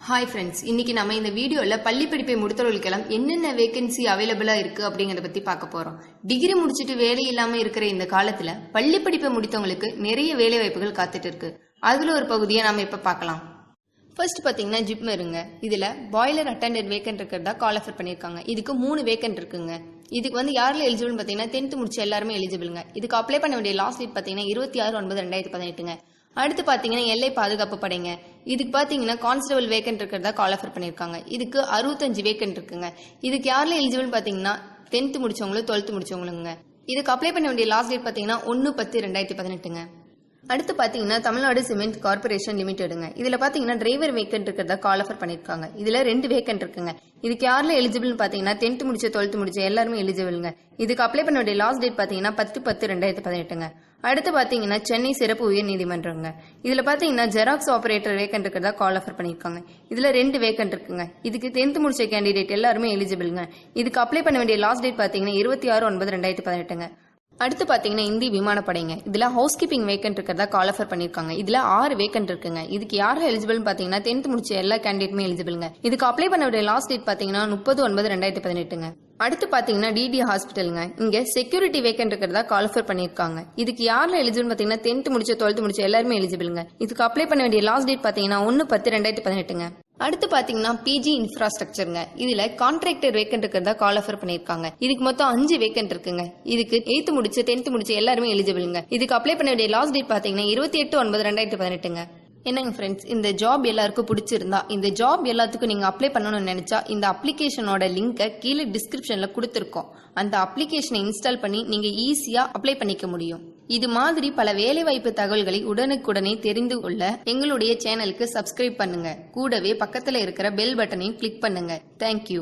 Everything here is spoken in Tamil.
Hi friends, இன்னைக்கு நம்ம இந்த வீடியோல பள்ளி படிப்பை முடித்தவர்களுக்கெல்லாம் என்னென்ன வேகன்சி அவைலபிளா இருக்கு அப்படிங்கறத பத்தி பார்க்க போறோம். டிகிரி முடிச்சிட்டு வேலை இல்லாம இருக்கிற இந்த காலத்துல பள்ளி படிப்பை முடித்தவங்களுக்கு நிறைய வேலை வாய்ப்புகள் காத்துட்டு இருக்கு. அதுல ஒரு பகுதியை நாம இப்ப பார்க்கலாம். ஃபர்ஸ்ட் பாத்தீங்கன்னா ஜிப்மெருங்க. இதுல பாய்லர் அட்டெண்டன்ட் வேகன்ட் இருக்கிறதா கால் ஆஃபர் பண்ணிருக்காங்க. இதுக்கு 3 வேகன்ட் இருக்குங்க. இதுக்கு வந்து யாரெல்லாம் எலிஜிபிள் பாத்தீங்கன்னா 10th முடிச்ச எல்லாருமே எலிஜிபிள்ங்க. இதுக்கு அப்ளை பண்ண வேண்டிய லாஸ்ட் டேட் பாத்தீங்கன்னா 26/9/2018ங்க. அடுத்து பாத்தீங்கன்னா எல்லை பாதுகாப்பு படைங்க. இதுக்கு பாத்தீங்கன்னா கான்ஸ்டபிள் வேகன்ட் இருக்கிறதா கால் ஆஃபர் பண்ணிருக்காங்க. இதுக்கு 65 வேகன்ட் இருக்குங்க. இதுக்கு யாரெல்லாம் எலிஜிபிள் பாத்தீங்கன்னா 10th முடிச்சவங்களும் 12th முடிச்சவங்களுங்க. இதுக்கு அப்ளை பண்ண வேண்டிய லாஸ்ட் டேட் பாத்தீங்கன்னா 1/10/2018ங்க. அடுத்து பாத்தீங்கன்னா தமிழ்நாடு சிமெண்ட் கார்பரேஷன் லிமிடெடுங்க. இதுல பாத்தீங்கன்னா டிரைவர் வேகன்ட் இருக்கிறதா கால் ஆஃபர் பண்ணிருக்காங்க. இதுல 2 வேகன்ட் இருக்குங்க. இதுக்கு யாரெல்லாம் எலிஜிபிள் பாத்தீங்கன்னா 10th முடிச்ச 12th முடிச்ச எல்லாருமே எலிஜிபிள்ங்க. இதுக்கு அப்ளை பண்ண வேண்டிய லாஸ்ட் டேட் பாத்தீங்கன்னா 10/10/2018ங்க. அடுத்து பாத்தீங்கன்னா சென்னை சிறப்பு உயர் நீதிமன்றங்க. இதுல பாத்தீங்கன்னா ஜெராக்ஸ் ஆபரேட்டர் வேகன்ட் இருக்கிறதா கால் ஆஃபர் பண்ணிருக்காங்க. இதுல 2 வேகன்ட் இருக்குங்க. இதுக்கு 10th முடிச்ச கேண்டிடேட் எல்லாருமே எலிஜிபிள்ங்க. இதுக்கு அப்ளை பண்ண வேண்டிய லாஸ்ட் டேட் பாத்தீங்கன்னா 26/9/2018ங்க. அடுத்து பாத்தீங்கன்னா இந்திய விமானப்படைங்க. இதுல ஹவுஸ் கீப்பிங் வேகன்ட் இருக்கிறதா கால் ஆஃபர் பண்ணிருக்காங்க. இதுல 6 வேகன்ட் இருக்குங்க. இதுக்கு யாரும் எலிஜிபிள் பாத்தீங்கன்னா 10th முடிச்ச எல்லா கேண்டிடேட்டுமே எலிஜிபிள்ங்க. இதுக்கு அப்ளை பண்ண வேண்டிய லாஸ்ட் டேட் பாத்தீங்கன்னா 30/9/2018ங்க. அடுத்து பாத்தீங்கன்னா டிடி ஹாஸ்பிட்டலுங்க. இங்க செக்யூரிட்டி வேகன்ட் இருக்கிறதா கால் ஆஃபர் பண்ணிருக்காங்க. இதுக்கு யாரெல்லாம் எலிஜிபிள் பாத்தீங்கன்னா 10th முடிச்ச 12th முடிச்ச எல்லாருமே எலிஜிபிள்ங்க. இதுக்கு அப்ளை பண்ண வேண்டிய லாஸ்ட் டேட் பாத்தீங்கன்னா 1/10/2018ங்க. அடுத்து பாத்தீங்கன்னா பிஜி இன்ஃப்ராஸ்ட்ரக்சருங்க. இதுல கான்ட்ராக்டர் வேகன்ட் இருக்கிறதா கால் ஆஃபர் பண்ணிருக்காங்க. இதுக்கு மொத்தம் 5 வேகன்ட் இருக்குங்க. இதுக்கு 8th முடிச்ச 10th முடிச்ச எல்லாருமே எலிஜிபிள்ங்க. இதுக்கு அப்ளை பண்ண வேண்டிய லாஸ்ட் டேட் பாத்தீங்கன்னா 28/9/2018ங்க. என்னங்க ஃப்ரெண்ட்ஸ், இந்த ஜாப் எல்லாருக்கும் பிடிச்சிருந்தா இந்த ஜாப் எல்லாத்துக்கும் நீங்க அப்ளை பண்ணணும்னு நினைச்சா இந்த அப்ளிகேஷனோட லிங்கை கீழே டிஸ்கிரிப்ஷன்ல கொடுத்துருக்கோம். அந்த அப்ளிகேஷனை இன்ஸ்டால் பண்ணி நீங்க ஈஸியா அப்ளை பண்ணிக்க முடியும். இது மாதிரி பல வேலைவாய்ப்பு தகவல்களை உடனுக்குடனே தெரிந்து கொள்ள எங்களுடைய சேனலுக்கு சப்ஸ்கிரைப் பண்ணுங்க. கூடவே பக்கத்துல இருக்கிற பெல் பட்டனையும் கிளிக் பண்ணுங்க. தேங்க்யூ.